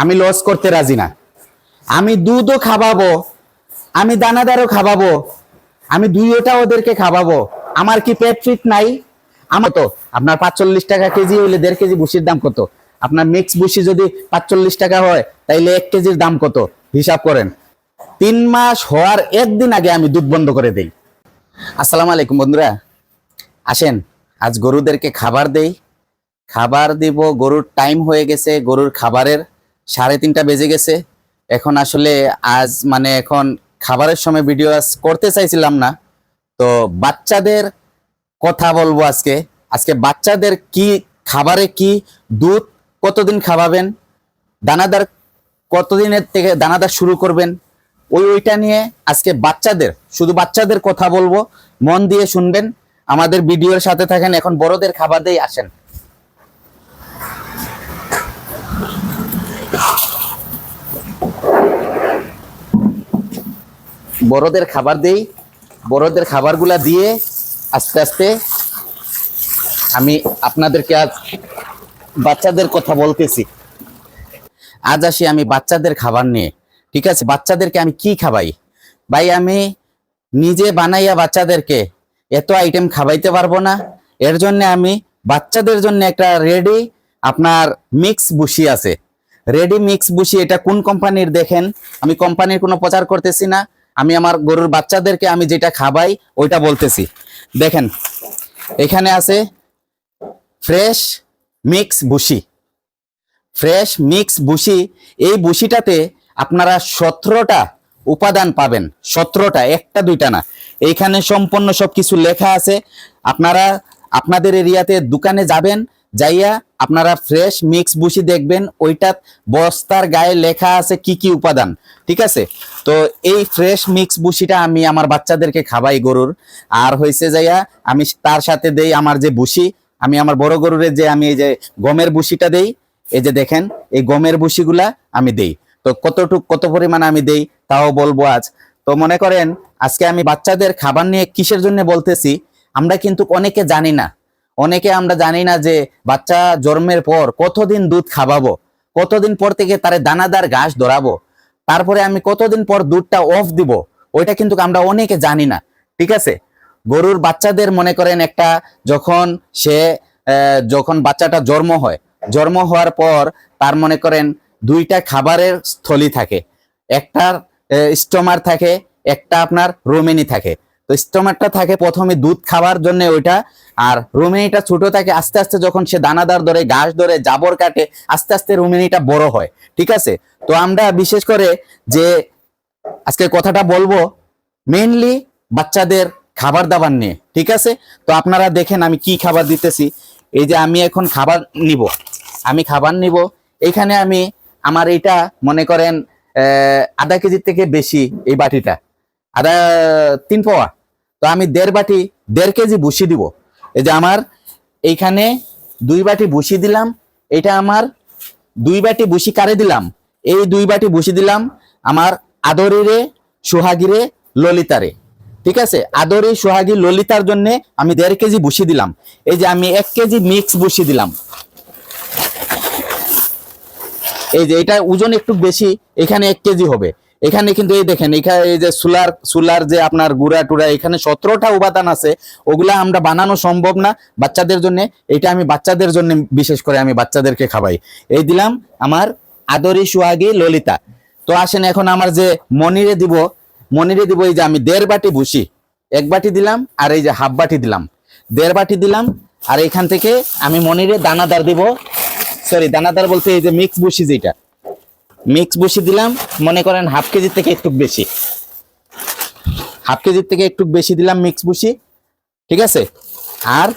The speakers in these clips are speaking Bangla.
আমি লস করতে রাজি না। আমি দুধও খাওয়াবো, আমি দানাদারও খাওয়াবো, আমি দুইটা ওদেরকে খাওয়াবো। আমার কি পেট ফিট নাই? আমার তো আপনার 45 টাকা কেজি হইলে 1.5 কেজি ভুসির দাম কত? আপনার মিক্স ভুসি যদি 45 টাকা হয় তাইলে 1 কেজির দাম কত? হিসাব করেন। 3 মাস হওয়ার একদিন আগে আমি দুধ বন্ধ করে দেই। আসসালামু আলাইকুম বন্ধুরা, আসেন আজ গরুদেরকে খাবার দেই। খাবার দিব, গরুর টাইম হয়ে গেছে, গরুর খাবারের 3:30 বেজে গেছে। এখন আসলে আজ এখন খাবারের সময় ভিডিও করতে চাইছিলাম না, তো বাচ্চাদের কথা বলবো আজকে। আজকে বাচ্চাদের কি খাবারে কি, দুধ কতদিন খাওয়াবেন, দানাদার কতদিনের থেকে দানাদার শুরু করবেন, ওইটা নিয়ে আজকে বাচ্চাদের, শুধু বাচ্চাদের কথা বলবো। মন দিয়ে শুনবেন, আমাদের ভিডিওর সাথে থাকেন। এখন বড়দের খাবার দিয়ে আসেন। বড়দের খাবার দেই, বড়দের খাবারগুলা দিয়ে আস্তে আস্তে আমি আপনাদেরকে আজ বাচ্চাদের কথা বলতেছি। আজ আসি আমি বাচ্চাদের খাবার নিয়ে। ঠিক আছে, বাচ্চাদেরকে আমি কি খাওয়াই? ভাই আমি নিজে বানাইয়া বাচ্চাদেরকে এত আইটেম খাওয়াইতে পারবো না। এর জন্য আমি বাচ্চাদের জন্য একটা রেডি আপনার মিক্স বুসি আছে, রেডি মিক্স বুসি। এটা কোন কোম্পানির দেখেন, আমি কোম্পানির কোনো প্রচার করতেছি না, আমি আমার গরুর বাচ্চাদেরকে আমি যেটা খাওয়াই ওইটা বলতেছি। দেখেন এখানে আছে ফ্রেশ মিক্স বুসি, ফ্রেশ মিক্স বুসি। এই বুসিটাতে আপনারা 17টা উপাদান পাবেন, 17টা, একটা দুইটা না। এইখানে সম্পূর্ণ সবকিছু লেখা আছে। আপনারা আপনাদের এরিয়াতে দোকানে যাবেন, যাইয়া আপনারা ফ্রেশ মিক্স বুসি দেখবেন, ওইটা বস্তার গায়ে লেখা আছে কি কি উপাদান। ঠিক আছে, তো এই ফ্রেশ মিক্স বুসিটা আমি আমার বাচ্চাদেরকে খাওয়াই গরুর। আর হয়েছে যাইয়া আমি তার সাথে দেই আমার যে বুসি, আমি আমার বড় গরুর যে আমি এই যে গমের বুসিটা দেই, এই যে দেখেন এই গমের বুসিগুলা আমি দেই। তো কত পরিমাণ আমি দেই তাও বলবো আজ। তো মনে করেন আজকে আমি বাচ্চাদের খাবার নিয়ে কিসের জন্য বলতেছি, আমরা কিন্তু অনেকে জানি না, অনেকে আমরা জানি না যে বাচ্চা জন্মের পর কতদিন দুধ খাওয়াবো, কতদিন পর থেকে তারে দানাদার ঘাস ধরাবো, তারপরে আমি কতদিন পর দুধটা অফ দিব, ওইটা কিন্তু আমরা অনেকে জানি না। ঠিক আছে, গরুর বাচ্চাদের মনে করেন একটা যখন সে যখন বাচ্চাটা জন্ম হয়, জন্ম হওয়ার পর তার মনে করেন 2টা খাবারের স্থলী থাকে, একটার স্টোমার থাকে, একটা আপনার রুমেনি থাকে। তো স্টোমারটা থাকে প্রথমে দুধ খাওয়ার জন্য ওইটা, আর রুমেনিটা ছোট থাকে। আস্তে আস্তে যখন সে দানাদার ধরে, ঘাস ধরে, জাবর কাটে, আস্তে আস্তে রুমেনিটা বড় হয়। ঠিক আছে, তো আমরা বিশেষ করে যে আজকে কথাটা বলবো মেইনলি বাচ্চাদের খাবার দাবার নিয়ে। ঠিক আছে, তো আপনারা দেখেন আমি কি খাবার দিতেছি। এই যে আমি এখন খাবার নিব, আমি খাবার নিব। এখানে আমি আমার এইটা মনে করেন আধা কেজির থেকে বেশি, এই বাটিটা 3 পাওয়া। তো আমি 1.5 কেজি ভুসি দিব। এই যে আমার এইখানে 2 বাটি ভুসি দিলাম। এটা আমার 2 বাটি ভুসি কারে দিলাম? এই 2 বাটি ভুসি দিলাম আমার আদরিরে, সোহাগিরে, ললিতারে। ঠিক আছে, আদরি, সোহাগী, ললিতার জন্য আমি 1.5 কেজি ভুসি দিলাম। এই যে আমি 1 কেজি মিক্স ভুসি দিলাম। এই যে এটা ওজন একটু বেশি, এখানে 1 কেজি হবে। এখানে কিন্তু এই দেখেন, এখানে এই যে সুলার যে আপনার গুড়া টুড়া, এখানে 17টা উপাদান আছে, ওগুলা আমরা বানানো সম্ভব না বাচ্চাদের জন্য। এটা আমি বাচ্চাদের জন্য বিশেষ করে আমি বাচ্চাদেরকে খাওয়াই। এই দিলাম আমার আদরি, সোহাগী, ললিতা। তো আসেন এখন আমার যে মনিরে দিব, মনিরে দিব এই যে আমি 1.5 বাটি ভুসি, 1 বাটি দিলাম, আর এই যে হাফ বাটি দিলাম, 1.5 বাটি দিলাম। আর এখান থেকে আমি মনিরে দানাদার দিব, সরি দানাদার বলতে এই যে মিক্স ভুসি, যেটা মিক্স ভুসি দিলাম মনে করেন হাফ কেজির থেকে একটু বেশি, হাফ কেজির থেকে একটু বেশি দিলাম মিক্স ভুসি। ঠিক আছে, আর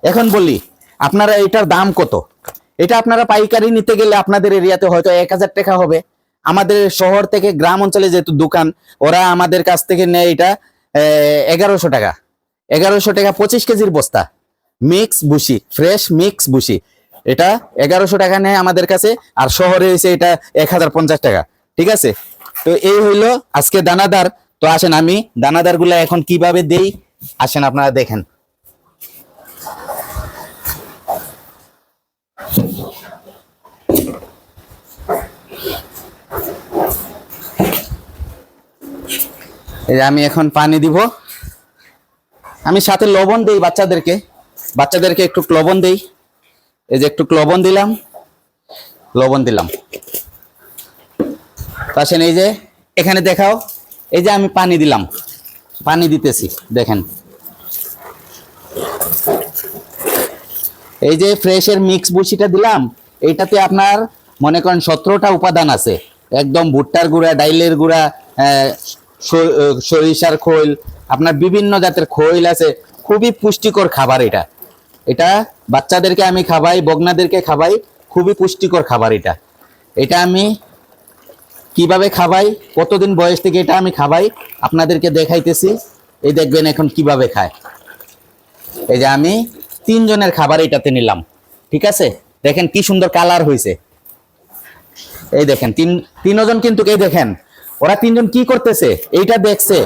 এখন বলি আপনারা এটার দাম কত? এটা আপনারা পাইকারি নিতে গেলে আপনাদের এরিয়াতে হয়তো 1000 টাকা হবে। আমাদের শহর থেকে গ্রাম অঞ্চলে যেহেতু দোকান, ওরা আমাদের কাছ থেকে নেয় এটা 1100 টাকা, 1100 টাকা 25 কেজির বস্তা মিক্স ভুসি, ফ্রেশ মিক্স ভুসি। এটা 1100 টাকা নেয় আমাদের কাছে, আর শহরে হয়েছে এটা 1050 টাকা। ঠিক আছে, তো এই হইলো আজকে দানাদার। তো আসেন আমি দানাদার গুলা এখন কিভাবে দেই আসেন আপনারা দেখেন। এই যে আমি এখন পানি দিব, আমি সাথে লবণ দেই বাচ্চাদেরকে একটু লবণ দেই। এই যে একটু লবণ দিলাম, আসেন এই যে এখানে দেখাও, এই যে আমি পানি দিলাম, পানি দিতেছি দেখেন। এই যে ফ্রেশের মিক্স ভুসিটা দিলাম, এইটাতে আপনার মনে করেন 17টা উপাদান আছে, একদম ভুট্টার গুঁড়া, ডাইলের গুঁড়া, সরিষার খৈল, আপনার বিভিন্ন জাতের খৈল আছে, খুবই পুষ্টিকর খাবার এটা। এটা বাচ্চাদেরকে আমি খাওয়াই, বগনাদেরকে খাওয়াই, খুবই পুষ্টিকর খাবার এটা। এটা আমি কিভাবে খাওয়াই, কতদিন বয়স থেকে এটা আমি খাওয়াই আপনাদেরকে দেখাইতেছি। এই দেখবেন এখন কিভাবে খায়। এই যে আমি 3 জনের খাবার এটাতে নিলাম, ঠিক আছে? দেখেন কি সুন্দর কালার হয়েছে। এই দেখেন তিনজন কিন্তু, এই দেখেন ওরা 3 জন কি করতেছে, এইটা দেখছে,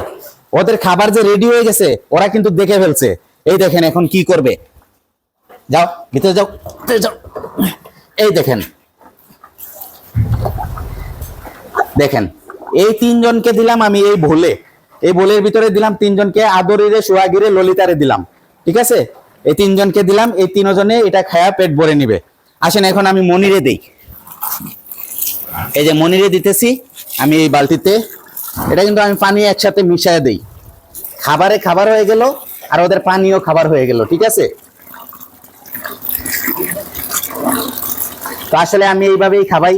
ওদের খাবার যে রেডি হয়ে গেছে ওরা কিন্তু দেখে ফেলছে। এই দেখেন এখন কি করবে, যাও ভিতরে যাও, এই দেখেন এই 3 জনকে দিলাম আমি এই বোলের ভিতরে দিলাম 3 জনকে, আদরিরে, সোহাগিরে, ললিতারে দিলাম, ঠিক আছে? এই 3 জনকে দিলাম, এই 3 জনে এটা খায়া পেট ভরে নিবে। আসেন এখন আমি মনিরে দেই। এই যে মনিরে দিতেছি আমি এই বালতিতে, এটা কিন্তু আমি পানি একসাথে মিশায় দেই, খাবার হয়ে গেল আর ওদের পানিও খাবার হয়ে গেল, ঠিক আছে? তো আসলে আমি এইভাবেই খাবাই,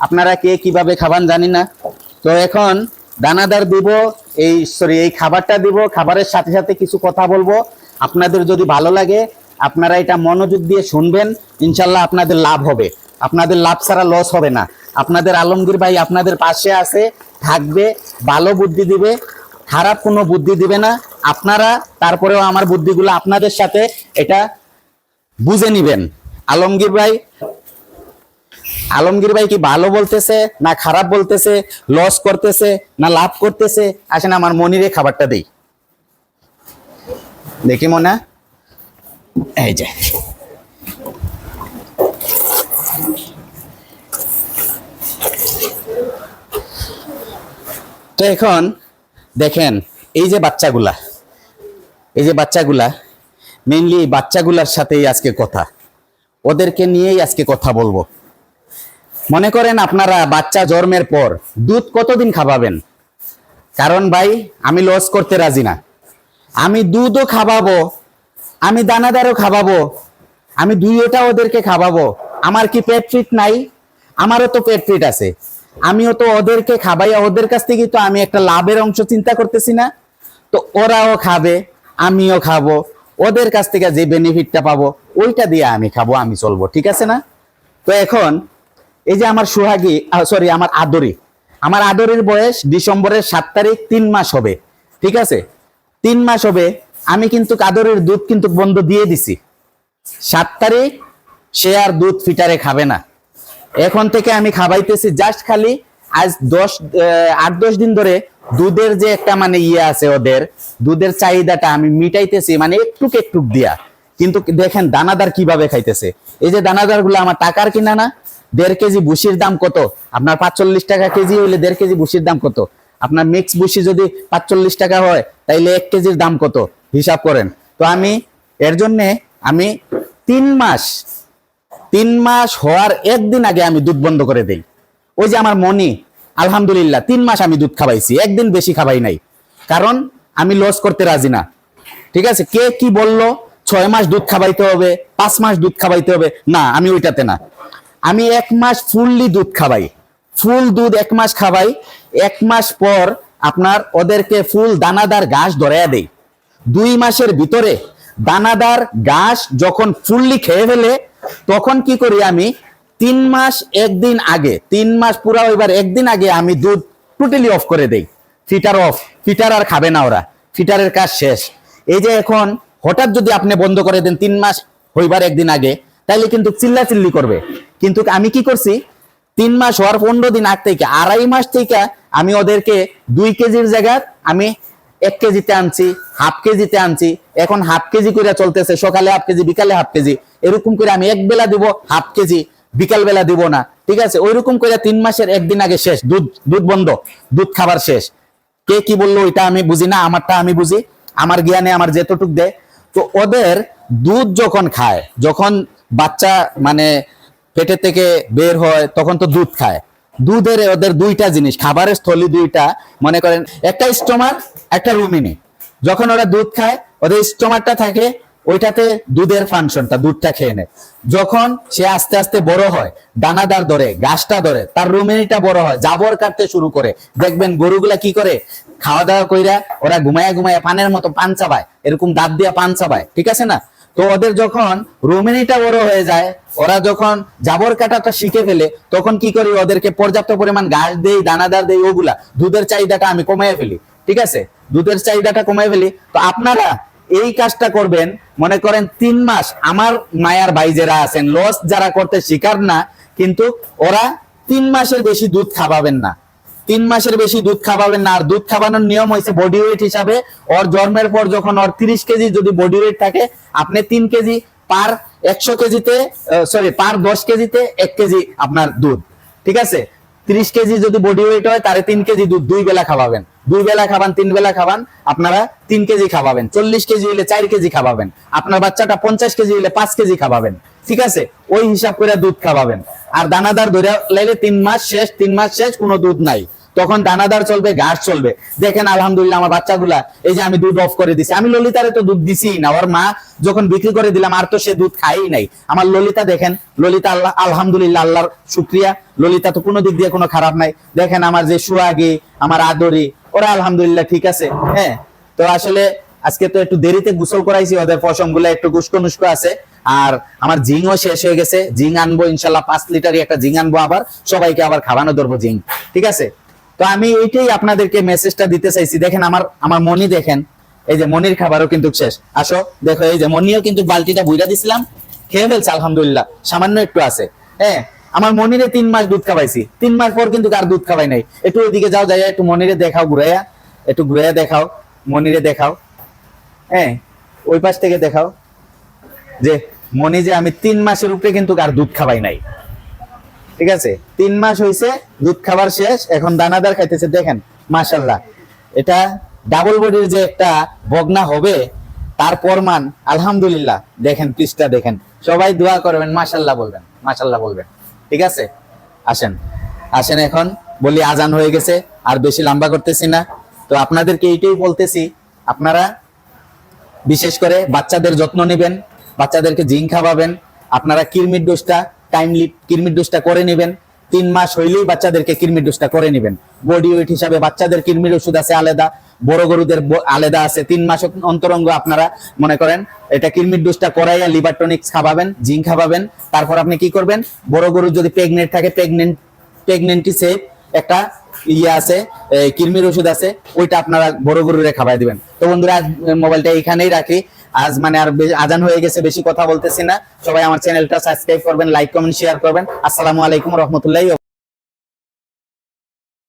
আপনারা কে কিভাবে খাবান জানি না। তো এখন দানাদার দিব, এই খাবারটা দিব, খাবারের সাথে সাথে কিছু কথা বলবো। আপনাদের যদি ভালো লাগে আপনারা এটা মনোযোগ দিয়ে শুনবেন, ইনশাল্লাহ আপনাদের লাভ হবে, আপনাদের লাভ ছাড়া লস হবে না। আপনাদের আলমগীর ভাই আপনাদের পাশে আছে, থাকবে, ভালো বুদ্ধি দিবে, খারাপ কোনো বুদ্ধি দিবে না। আপনারা তারপরেও আমার বুদ্ধিগুলো আপনাদের সাথে এটা বুঝে নিবেন। আলমগীর ভাই কি ভালো বলতেছে না খারাপ বলতেছে, লস করতেছে না লাভ করতেছে? আসেন আমার মনিরে খাবারটা দেই, দেখি মনে। এই যে তো এখন দেখেন এই যে বাচ্চাগুলা মেইনলি এই বাচ্চাগুলার সাথেই আজকে কথা, ওদেরকে নিয়েই আজকে কথা বলবো। মনে করেন আপনারা বাচ্চা জন্মের পর দুধ কতদিন খাওয়াবেন? কারণ ভাই আমি লস করতে রাজি না, আমি দুধও খাওয়াবো, আমি দানাদারও খাওয়াবো, আমি দুইটা ওদেরকে খাওয়াবো। আমার কি পেট ফিট নাই? আমারও তো পেট ফিট আছে, আমিও তো ওদেরকে খাওয়াইয়া ওদের কাছ থেকে তো আমি একটা লাভের অংশ চিন্তা করতেছি না? তো ওরাও খাবে, আমিও খাবো, ওদের কাছ থেকে যে বেনিফিটটা পাবো ওইটা দিয়ে আমি খাবো, আমি চলবো, ঠিক আছে না? তো এখন এই যে আমার সোহাগী, আমার আদরির বয়স ডিসেম্বরের 7 তারিখ 3 মাস হবে, ঠিক আছে? 3 মাস হবে, আমি কিন্তু আদরের দুধ কিন্তু বন্ধ দিয়ে দিছি। 7 তারিখ সে আর দুধ ফিটারে খাবে না, এখন থেকে আমি খাওয়াইতেছি জাস্ট খালি আজ 8-10 দিন ধরে দুধের যে একটা মানে আছে, ওদের দুধের চাহিদাটা আমি মিটাইতেছি মানে একটু দিয়া। কিন্তু দেখেন দানাদার কিভাবে খাইতেছে। এই যে দানাদার গুলো আমার টাকার কিনা না। 1.5 কেজি ভুসির দাম কত? আপনার 45 টাকা কেজি হইলে 1.5 কেজি ভুসির দাম কত? আপনার মিক্স ভুসি যদি 45 টাকা হয় তাইলে 1 কেজির দাম কত হিসাব করেন। তো আমি এর জন্যে আমি 3 মাস হওয়ার একদিন আগে আমি দুধ বন্ধ করে দেই। ওই যে আমার মনি আলহামদুলিল্লাহ 3 মাস আমি দুধ খাওয়াইছি, একদিন বেশি খাওয়াই নাই, কারণ আমি লস করতে রাজি না, ঠিক আছে? কে কি বললো 6 মাস দুধ খাওয়াইতে হবে, 5 মাস দুধ খাওয়াইতে হবে, না আমি ওইটাতে না। আমি 1 মাস ফুললি দুধ খাওয়াই, ফুল দুধ 1 মাস খাওয়াই। 1 মাস পর আপনার ওদেরকে ফুল দানাদার ঘাস ধরাইয়া দেই। 2 মাসের ভিতরে দানাদার ঘাস যখন ফুললি খেয়ে ফেলে তখন কি করি আমি 3 মাস একদিন আগে, 3 মাস পুরা এবার একদিন আগে আমি দুধ টোটালি অফ করে দেই। ফিটার অফ, ফিটার আর খাবে না ওরা, ফিটারের কাজ শেষ। এই যে এখন হঠাৎ যদি আপনি বন্ধ করে দেন 3 মাস হইবার একদিন আগে, তাইলে কিন্তু চিল্লাচিল্লি করবে। কিন্তু আমি কি করছি 3 মাস হওয়ার 15 দিন আগ থেকে 2.5 মাস থেকে আমি ওদেরকে 2 কেজির জায়গায় আমি 1 কেজিতে আনছি, হাফ কেজিতে আনছি। এখন হাফ কেজি করে চলতেছে, সকালে হাফ কেজি, বিকালে হাফ কেজি, এরকম করে আমি এক বেলা দিব হাফ কেজি, বিকাল বেলা দিব না, ঠিক আছে, ওইরকম করে 3 মাসের একদিন আগে শেষ, দুধ দুধ বন্ধ, দুধ খাবার শেষ। কে কি বললো ওইটা আমি বুঝি না, আমারটা আমি বুঝি, আমার জ্ঞানে আমার যেতটুক দেয়। তো ওদের দুধ যখন খায়, যখন বাচ্চা মানে পেটে থেকে বের হয় তখন তো দুধ খায়। দুধের ওদের দুইটা জিনিস, খাবারের স্থলী দুইটা, মনে করেন একটা স্টোমাক একটা রুমিনি। যখন ওরা দুধ খায় ওদের স্টোমাকটা থাকে, ওইটাতে দুধের ফাংশনটা, দুধটা খেয়ে নেয়। যখন সে আস্তে আস্তে বড় হয়, দানাদার ধরে, ঘাসটা ধরে, তার রুমিনিটা বড় হয়, জাবর কাটতে শুরু করে। দেখবেন গরুগুলা কি করে, খাওয়া দাওয়া কইরা ওরা ঘুমায়া ঘুমায়া পানের মতো পান চাবায়, এরকম দাঁত দিয়া পান চাবায়, ঠিক আছে না? তো ওদের যখন রুমিনিটা বড় হয়ে যায়, ওরা যখন জাবর কাটাটা শিখে ফেলে, তখন কি করি, ওদেরকে পর্যাপ্ত পরিমাণ ঘাস দেই, দানাদার দেই, ওগুলা দুধের চাহিদাটা আমি কমায় ফেলি, ঠিক আছে, দুধের চাহিদাটা কমায় ফেলি। তো আপনারা এই কাজটা করবেন, মনে করেন 3 মাস। আমার মায়ার ভাই যারা আছেন, লস যারা করতে শিকার না, কিন্তু ওরা 3 মাসের বেশি দুধ খাওয়াবেন না, 3 মাসের বেশি দুধ খাওয়াবেন না। আর দুধ খাওয়ানোর নিয়ম হয়েছে বডি ওয়েট হিসাবে। ওর জন্মের পর যখন ওর 30 কেজি যদি বডি ওয়েট থাকে, আপনি 3 কেজি পার 100 কেজিতে, সরি পার 10 কেজিতে 1 কেজি আপনার দুধ, ঠিক আছে। 30 কেজি যদি বডি ওয়েট হয়, তাহলে 3 কেজি দুধ 2 বেলা খাওয়াবেন, 2 বেলা খাবান, 3 বেলা খাবান, আপনারা 3 কেজি খাওয়াবেন। 40 কেজি হলে 4 কেজি খাওয়াবেন। আপনার বাচ্চাটা 50 কেজি হলে 5 কেজি খাওয়াবেন, ঠিক আছে। ওই হিসাব করে দুধ খাওয়াবেন। আর দানাদার ধরে লাইলে 3 মাস শেষ, 3 মাস শেষ, কোনো দুধ নাই, তখন দানাদার চলবে, ঘাস চলবে। দেখেন আলহামদুলিল্লাহ আমার বাচ্চাগুলা, এই যে আমি দুধ অফ করে দিছি, আমি ললিতারে তো দুধ দিছি না, ওর মা যখন বিক্রি করে দিলাম আর তো সে দুধ খাই নাই। আমার ললিতা দেখেন, ললিতা আল্লাহ আলহামদুলিল্লাহ, আল্লাহর শুকরিয়া, ললিতা তো কোনো দিক দিয়ে কোনো খারাপ নাই। দেখেন আমার যে সুহাগী, আমার আদরি, ওরা আলহামদুলিল্লাহ ঠিক আছে। হ্যাঁ, তো আসলে আজকে তো একটু দেরিতে গোসল করাইছি, ওদের পশম গুলা একটু গুস্কো নুস্কো আছে। আর আমার জিংও শেষ হয়ে গেছে, জিং আনবো ইনশাল্লাহ, 5 লিটারই একটা জিং আনবো, আবার সবাইকে আবার খাওয়ানো ধরবো জিং, ঠিক আছে। তো আমি এইটাই আপনাদেরকে মেসেজটা দিতে চাইছি। দেখেন আমার আমার মনি, দেখেন এই যে মনির খাবারও কিন্তু শেষ। আসো দেখো, এই যে মনিও কিন্তু বালতিটা বুইরা দিছিলাম, খেয়ে ফেলছে আলহামদুলিল্লাহ, সামান্য একটু আছে। হ্যাঁ, আমার মনিরে 3 মাস দুধ খাওয়াইছি, 3 মাস পর কিন্তু আর দুধ খাওয়াই নাই। একটু ওইদিকে যাও, যাই একটু মনিরে দেখাও, ঘুরাইয়া একটু ঘুরাইয়া দেখাও, মনিরে দেখাও। হ্যাঁ, ওই পাশ থেকে দেখাও যে মনি যে আমি 3 মাসের উপরে কিন্তু আর দুধ খাওয়াই নাই, ঠিক আছে। 3 মাস হয়েছে, দুধ খাবার শেষ, এখন দানাদার খাইতেছে। দেখেন মাশাআল্লাহ, এটা ডাবল বডির যে একটা বগনা হবে তার প্রমাণ আলহামদুলিল্লাহ। দেখেন পিসটা দেখেন, সবাই দোয়া করবেন, মাশাআল্লাহ বলবেন, মাশাআল্লাহ বলবেন, ঠিক আছে। আসেন আসেন, এখন বলি আজান হয়ে গেছে, আর বেশি লম্বা করতেছি না। তো আপনাদেরকে এইটাই বলতেছি, আপনারা বিশেষ করে বাচ্চাদের যত্ন নেবেন, বাচ্চাদেরকে জিঙ্ক খাওয়াবেন। আপনারা কিরমির ডোজটা টাইমলি কিরমির ডোজটা করে নেবেন। 3 মাস হইলেই বাচ্চাদেরকে কিরমির ডোজটা করে নেবেন। বডি ওয়েট হিসাবে বাচ্চাদের কিরমির ওষুধ আছে আলাদা, বড় গরুদের আলাদা আছে। 3 মাস অন্তরঙ্গ আপনারা মনে করেন এটা কিরমির ডোজটা করাইয়া লিভার টনিক্স খাওয়াবেন, জিঙ্ক খাওয়াবেন। তারপর আপনি কি করবেন, বড় গরু যদি প্রেগনেন্ট থাকে, প্রেগনেন্টি সেফ একটা ইয়ে আছে, কিরমির ওষুধ আছে, ওইটা আপনারা বড় গরুরে খাওয়াই দিবেন। তো বন্ধুরা, আজ মোবাইলটা এইখানেই রাখি। আজ মানে আর আজান হয়ে গেছে, বেশি কথা বলতেছি না। সবাই আমার চ্যানেলটা সাবস্ক্রাইব করবেন, লাইক কমেন্ট শেয়ার করবেন। আসসালামু আলাইকুম রহমতুল্লাহ।